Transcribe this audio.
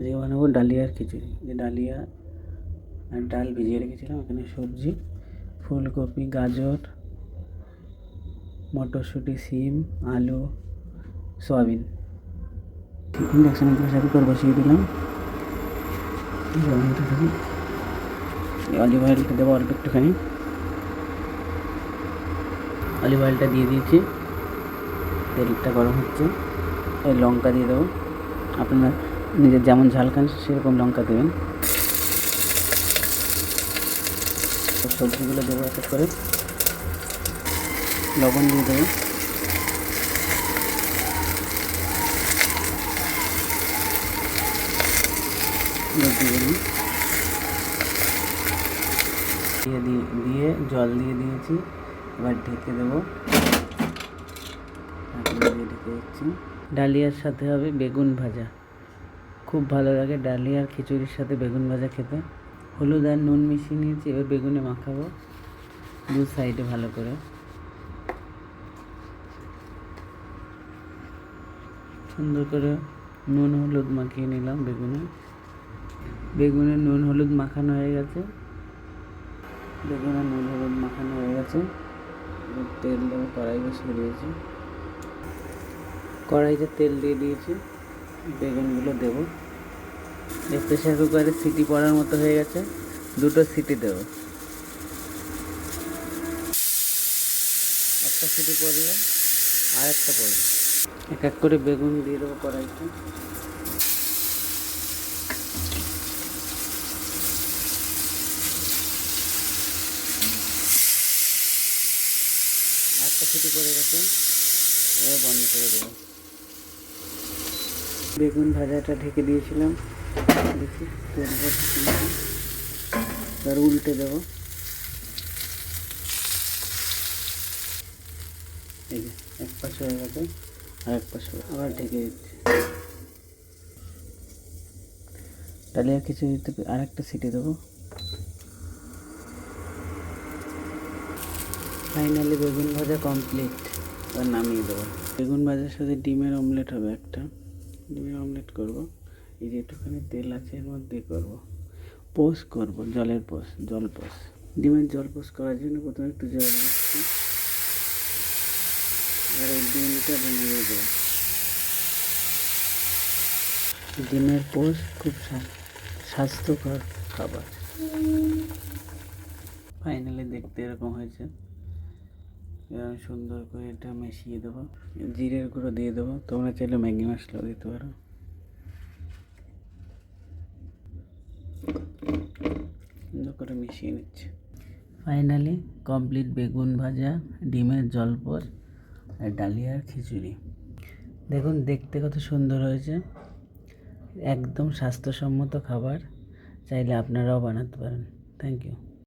আজকে বানাবো ডালিয়ার খিচুড়ি। যে ডালিয়া আর ডাল ভিজিয়ে রেখেছিলাম, এখানে সবজি ফুলকপি, গাজর, মটরশুঁটি, সিম, আলু, সয়াবিন। ইন্ডাকশানে গ্যাস কুকার বসিয়ে দিলাম। অলিভ অয়েলটা দেবো অল্প একটুখানি। অলিভ অয়েলটা দিয়ে দিয়েছি, তেলটা গরম হচ্ছে। এই লঙ্কা দিয়ে দেবো, আপনারা নিজের যেমন ঝাল খান সেরকম লঙ্কা দেবেন। সবজিগুলো দেবো এক এক করে, লবণ দিয়ে দেবো, দিয়ে জল দিয়ে দিয়েছি। এবার ঢেকে দেবো, ঢেকে দিচ্ছি। ডালিয়ার সাথে হবে বেগুন ভাজা, খুব ভালো লাগে ডালিয়ার খিচুড়ির সাথে বেগুন ভাজা খেতে। হলুদ আর নুন মিশিয়ে নিয়েছি, এবার বেগুনে মাখাবো দু সাইডে ভালো করে। সুন্দর করে নুন হলুদ মাখিয়ে নিলাম বেগুনে নুন হলুদ মাখানো হয়ে গেছে। তেল দেবো, কড়াই বসিয়ে দিয়েছি, কড়াইতে তেল দিয়ে দিয়েছি। বেগুনগুলো দেবো। প্রেসার কুকারে সিটি পড়ার মতো হয়ে গেছে, দুটো সিটি দেবো। একটা সিটি পড়লে আর একটা পড়বে। এক এক করে বেগুন দিয়ে দেবো কড়াইতে। একটা সিটি পড়ে গেছে, এবার বন্ধ করে দেবো। বেগুন ভাজাটা ঢেকে দিয়েছিলাম, দেখি তেল এবার উল্টে দেবো। এই যে এক পাশে হয়ে গেছে, আর এক পাশে আবার ঢেকে দিচ্ছি। ডালিয়া খিচুড়িতে আর একটা সিটি দেবো। ফাইনালি বেগুন ভাজা কমপ্লিট, এবার নামিয়ে দেবো। বেগুন ভাজার সাথে ডিমের অমলেট হবে, একটা ডিমের অমলেট করবো। এই যে একটুখানি তেল আছে এর মধ্যে করবো, পোষ করবো, জলপোষ। ডিমের জলপোষ করার জন্য প্রথমে একটু জল দিচ্ছি, আর এই ডিমটা ভেঙে দেবো। ডিমের পোষ খুব স্বাস্থ্যকর খাবার। ফাইনালি দেখতে এরকম হয়েছে। এবার সুন্দর করে এটা মিশিয়ে দেবো, জিরের গুঁড়ো দিয়ে দেবো, তোমরা চাইলে ম্যাগি মশলাও দিতে পারো। সুন্দর করে মিশিয়ে নিচ্ছে। ফাইনালি কমপ্লিট বেগুন ভাজা, ডিমের জলপোষ আর ডালিয়ার খিচুড়ি। দেখুন দেখতে কত সুন্দর হয়েছে, একদম স্বাস্থ্যসম্মত খাবার। চাইলে আপনারাও বানাতে পারেন। Thank you.